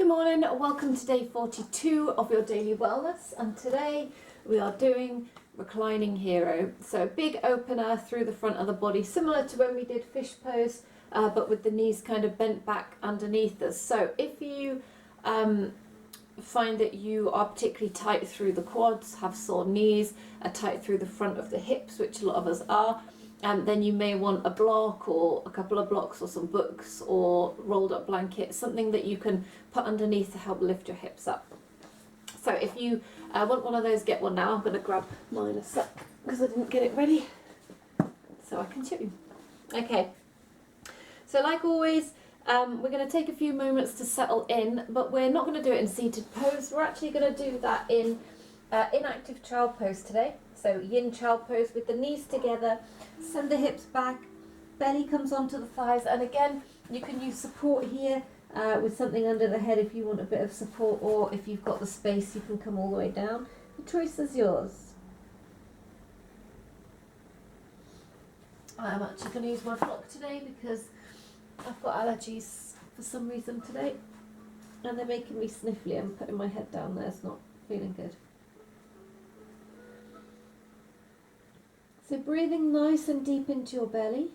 morning, welcome to day 42 of your daily wellness, and today we are doing reclining hero. So big opener through the front of the body, similar to when we did fish pose, but with the knees kind of bent back underneath us. So if you find that you are particularly tight through the quads, have sore knees, are tight through the front of the hips, which a lot of us are, then you may want a block or a couple of blocks or some books or rolled up blanket, something that you can put underneath to help lift your hips up. So if you want one of those, get one now. I'm going to grab mine a sec because I didn't get it ready so I can show you. Okay, so like always, we're going to take a few moments to settle in, but we're not going to do it in seated pose. We're actually going to do that in inactive child pose today. So yin child pose with the knees together, send the hips back, belly comes onto the thighs, and again you can use support here with something under the head if you want a bit of support, or if you've got the space you can come all the way down. The choice is yours. I'm actually going to use my block today because I've got allergies for some reason today and they're making me sniffly. I'm putting my head down there, it's not feeling good. So breathing nice and deep into your belly,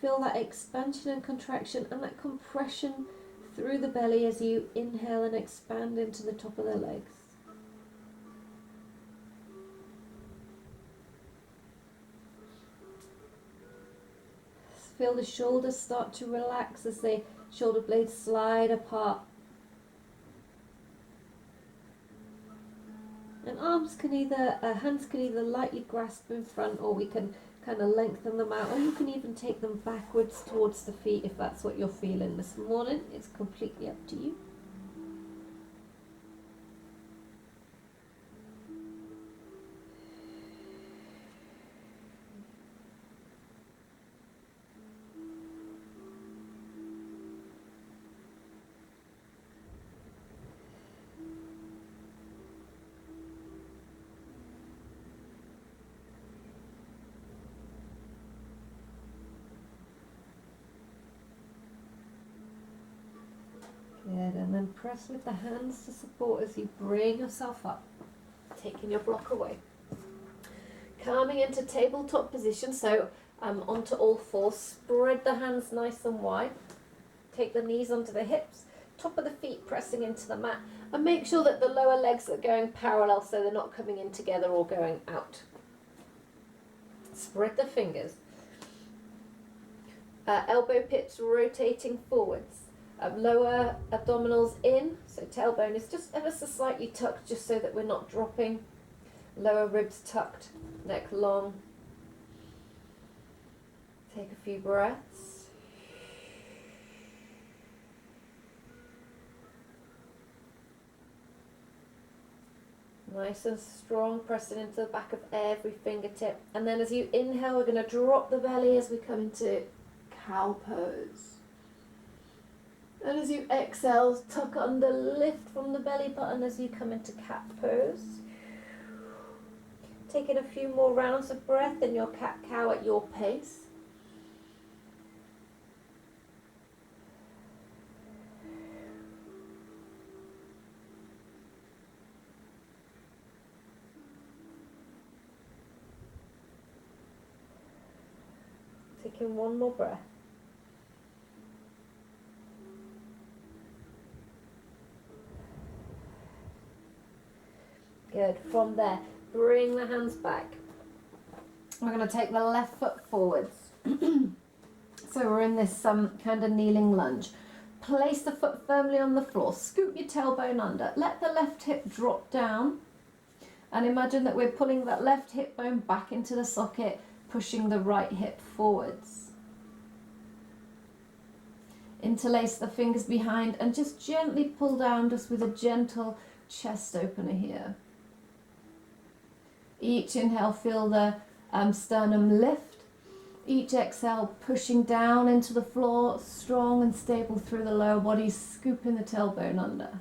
feel that expansion and contraction and that compression through the belly as you inhale and expand into the top of the legs. Feel the shoulders start to relax as the shoulder blades slide apart. And hands can either lightly grasp in front, or we can kind of lengthen them out, or you can even take them backwards towards the feet if that's what you're feeling this morning. It's completely up to you. Good, and then press with the hands to support as you bring yourself up, taking your block away. Coming into tabletop position, so onto all fours, spread the hands nice and wide, take the knees onto the hips, top of the feet pressing into the mat, and make sure that the lower legs are going parallel so they're not coming in together or going out. Spread the fingers. Elbow pits rotating forwards. Lower abdominals in, so tailbone is just ever so slightly tucked just so that we're not dropping. Lower ribs tucked, neck long. Take a few breaths. Nice and strong, pressing into the back of every fingertip. And then as you inhale, we're going to drop the belly as we come into cow pose. And as you exhale, tuck under, lift from the belly button as you come into cat pose. Taking a few more rounds of breath in your cat-cow at your pace. Taking one more breath. Good. From there, bring the hands back. We're going to take the left foot forwards. So we're in this kind of kneeling lunge. Place the foot firmly on the floor. Scoop your tailbone under. Let the left hip drop down. And imagine that we're pulling that left hip bone back into the socket, pushing the right hip forwards. Interlace the fingers behind and just gently pull down, just with a gentle chest opener here. Each inhale, feel the sternum lift. Each exhale, pushing down into the floor, strong and stable through the lower body, scooping the tailbone under.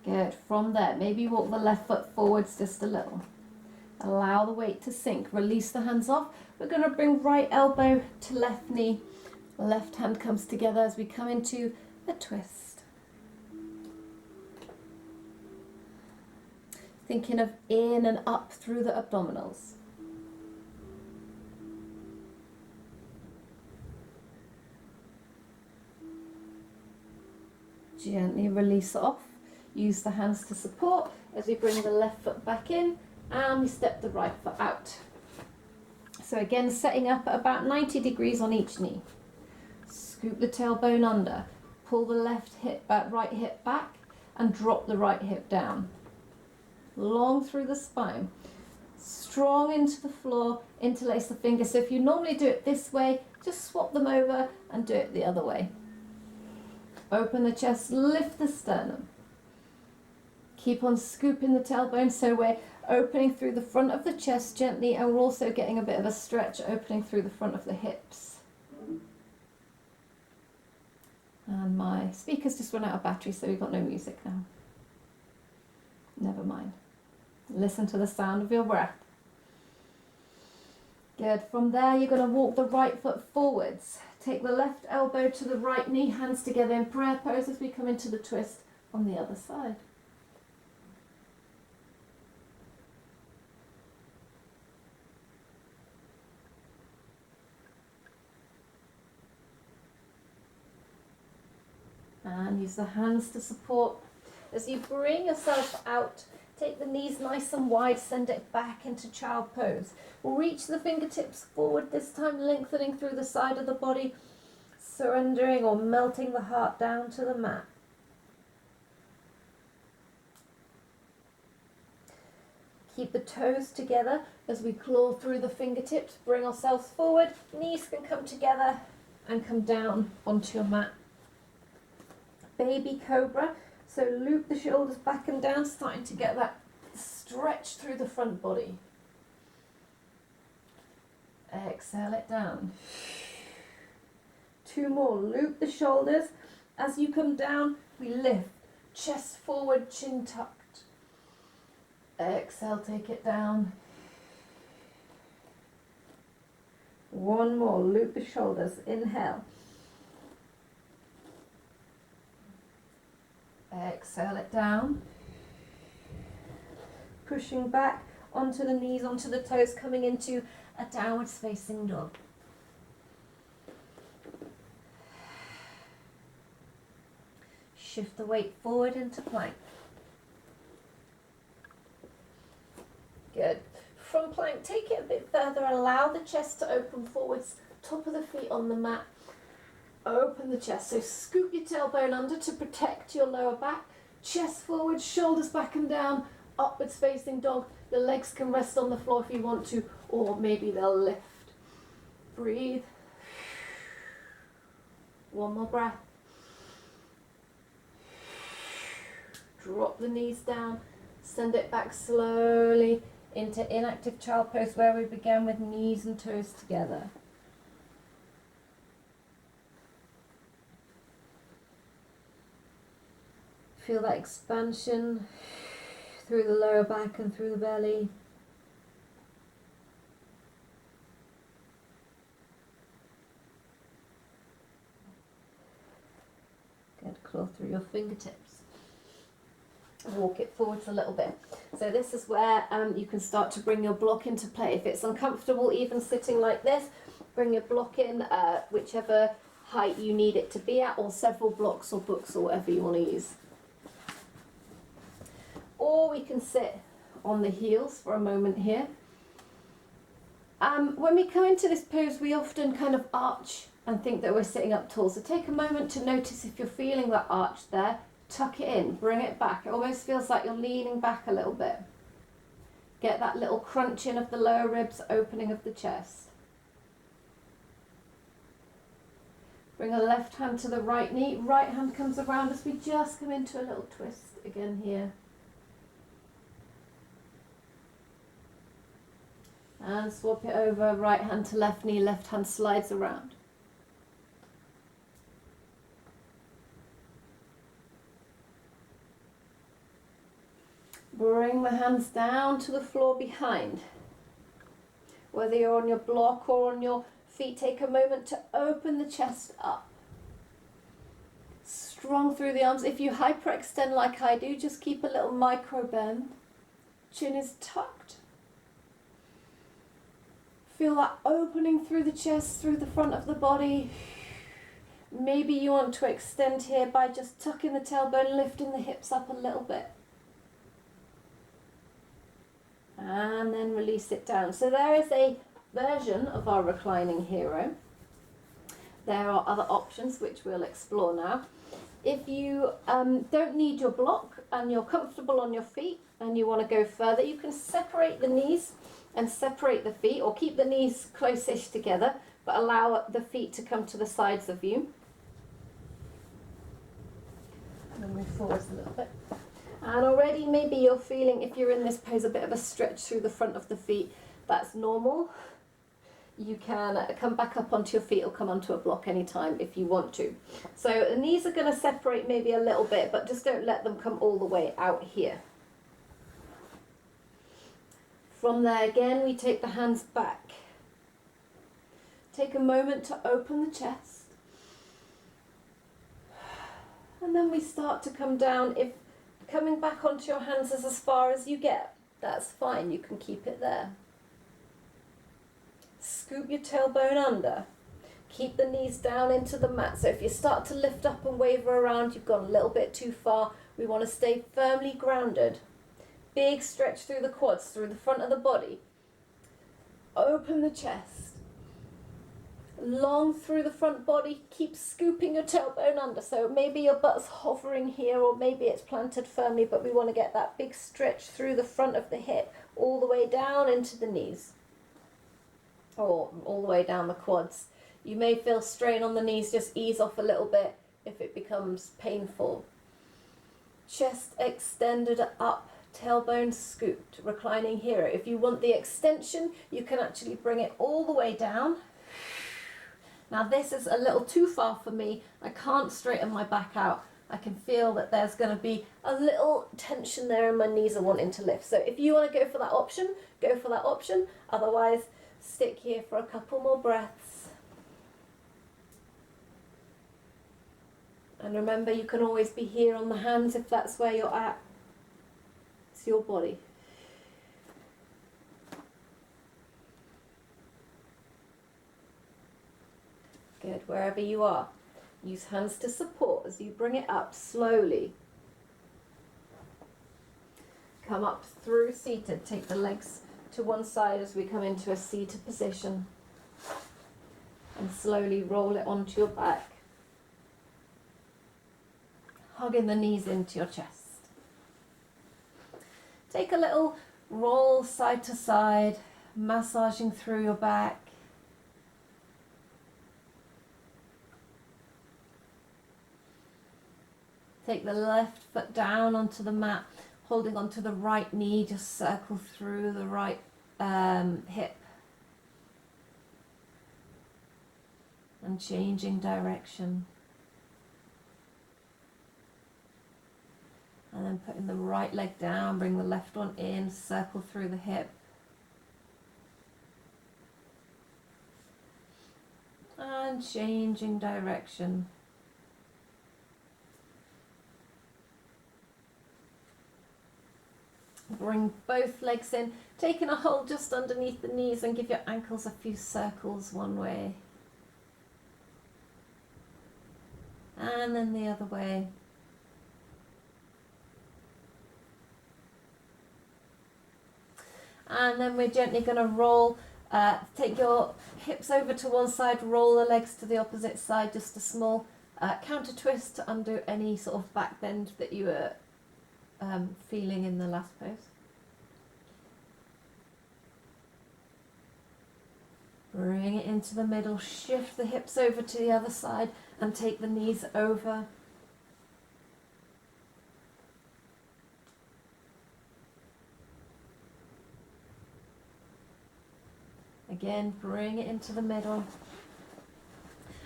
Good. From there, maybe walk the left foot forwards just a little. Allow the weight to sink. Release the hands off. We're going to bring right elbow to left knee. Left hand comes together as we come into a twist. Thinking of in and up through the abdominals. Gently release off. Use the hands to support as we bring the left foot back in and we step the right foot out. So again, setting up at about 90 degrees on each knee. Scoop the tailbone under. Pull the left hip back, right hip back and drop the right hip down. Long through the spine. Strong into the floor, interlace the fingers. So if you normally do it this way, just swap them over and do it the other way. Open the chest, lift the sternum. Keep on scooping the tailbone so we're opening through the front of the chest gently, and we're also getting a bit of a stretch opening through the front of the hips. And my speaker's just run out of battery, so we've got no music now. Never mind. Listen to the sound of your breath. Good. From there, you're going to walk the right foot forwards. Take the left elbow to the right knee, hands together in prayer pose as we come into the twist on the other side. And use the hands to support. As you bring yourself out, take the knees nice and wide, send it back into child pose. We'll reach the fingertips forward this time, lengthening through the side of the body, surrendering or melting the heart down to the mat. Keep the toes together as we claw through the fingertips, bring ourselves forward, knees can come together and come down onto your mat. Baby cobra, so loop the shoulders back and down, starting to get that stretch through the front body. Exhale it down. 2 more, loop the shoulders. As you come down, we lift, chest forward, chin tucked. Exhale, take it down. 1 more, loop the shoulders, inhale. Exhale it down. Pushing back onto the knees, onto the toes, coming into a downwards facing dog. Shift the weight forward into plank. Good. From plank, take it a bit further, allow the chest to open forwards, top of the feet on the mat. Open the chest, so scoop your tailbone under to protect your lower back. Chest forward, shoulders back and down, upwards facing dog. The legs can rest on the floor if you want to, or maybe they'll lift. Breathe. 1 more breath. Drop the knees down, send it back slowly into inactive child pose where we began with knees and toes together. Feel that expansion through the lower back and through the belly. Good, claw through your fingertips. Walk it forwards a little bit. So this is where you can start to bring your block into play. If it's uncomfortable even sitting like this, bring your block in whichever height you need it to be at, or several blocks or books or whatever you want to use. Or we can sit on the heels for a moment here. When we come into this pose, we often kind of arch and think that we're sitting up tall. So take a moment to notice if you're feeling that arch there. Tuck it in, bring it back. It almost feels like you're leaning back a little bit. Get that little crunch in of the lower ribs, opening of the chest. Bring the left hand to the right knee. Right hand comes around as we just come into a little twist again here. And swap it over, right hand to left knee, left hand slides around. Bring the hands down to the floor behind. Whether you're on your block or on your feet, take a moment to open the chest up. Strong through the arms. If you hyperextend like I do, just keep a little micro bend. Chin is tucked. Feel that opening through the chest, through the front of the body. Maybe you want to extend here by just tucking the tailbone, lifting the hips up a little bit. And then release it down. So there is a version of our reclining hero. There are other options which we'll explore now. If you don't need your block and you're comfortable on your feet and you want to go further, you can separate the knees and separate the feet, or keep the knees close-ish together, but allow the feet to come to the sides of you. And move forwards a little bit. And already maybe you're feeling, if you're in this pose, a bit of a stretch through the front of the feet. That's normal. You can come back up onto your feet or come onto a block anytime if you want to. So the knees are going to separate maybe a little bit, but just don't let them come all the way out here. From there again, we take the hands back. Take a moment to open the chest. And then we start to come down. If coming back onto your hands is as far as you get, that's fine, you can keep it there. Scoop your tailbone under. Keep the knees down into the mat. So if you start to lift up and waver around, you've gone a little bit too far. We want to stay firmly grounded. Big stretch through the quads, through the front of the body. Open the chest. Long through the front body. Keep scooping your tailbone under. So maybe your butt's hovering here, or maybe it's planted firmly, but we want to get that big stretch through the front of the hip, all the way down into the knees, or all the way down the quads. You may feel strain on the knees, just ease off a little bit if it becomes painful. Chest extended up, tailbone scooped, reclining hero. If you want the extension, you can actually bring it all the way down. Now this is a little too far for me. I can't straighten my back out. I can feel that there's going to be a little tension there and my knees are wanting to lift. So if you want to go for that option, go for that option. Otherwise, stick here for a couple more breaths. And remember, you can always be here on the hands if that's where you're at. It's your body. Good, wherever you are. Use hands to support as you bring it up slowly. Come up through seated. Take the legs to one side as we come into a seated position. And slowly roll it onto your back. Hugging the knees into your chest. Take a little roll side to side, massaging through your back. Take the left foot down onto the mat, holding onto the right knee, just circle through the right hip. And changing direction. And then putting the right leg down, bring the left one in, circle through the hip. And changing direction. Bring both legs in, taking a hold just underneath the knees and give your ankles a few circles one way. And then the other way. And then we're gently going to roll, take your hips over to one side, roll the legs to the opposite side, just a small counter twist to undo any sort of back bend that you were feeling in the last pose. Bring it into the middle, shift the hips over to the other side and take the knees over. Again, bring it into the middle.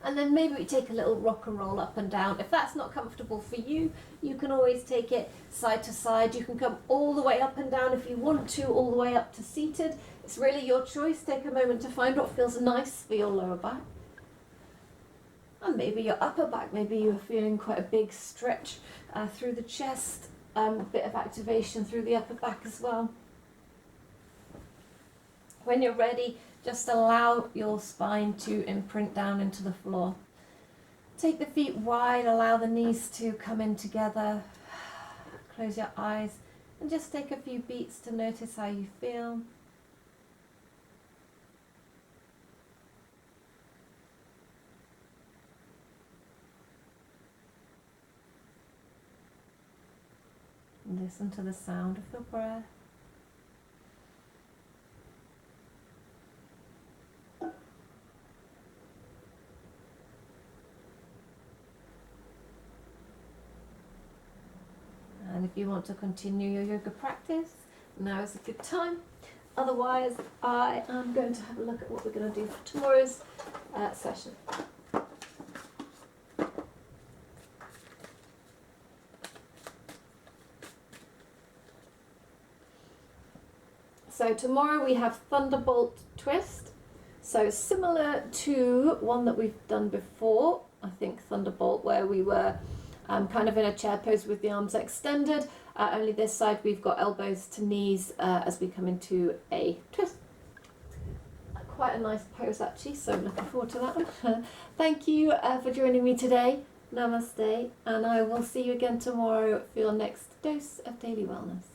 And then maybe we take a little rock and roll up and down. If that's not comfortable for you, you can always take it side to side. You can come all the way up and down if you want to, all the way up to seated. It's really your choice. Take a moment to find what feels nice for your lower back. And maybe your upper back, maybe you're feeling quite a big stretch through the chest, a bit of activation through the upper back as well. When you're ready, just allow your spine to imprint down into the floor. Take the feet wide, allow the knees to come in together. Close your eyes and just take a few beats to notice how you feel. Listen to the sound of your breath. And if you want to continue your yoga practice, now is a good time. Otherwise, I am going to have a look at what we're going to do for tomorrow's session. So tomorrow we have Thunderbolt Twist. So similar to one that we've done before, I think Thunderbolt, where we were kind of in a chair pose with the arms extended. Only this side we've got elbows to knees as we come into a twist. Quite a nice pose actually, so I'm looking forward to that one. Thank you for joining me today. Namaste, and I will see you again tomorrow for your next dose of daily wellness.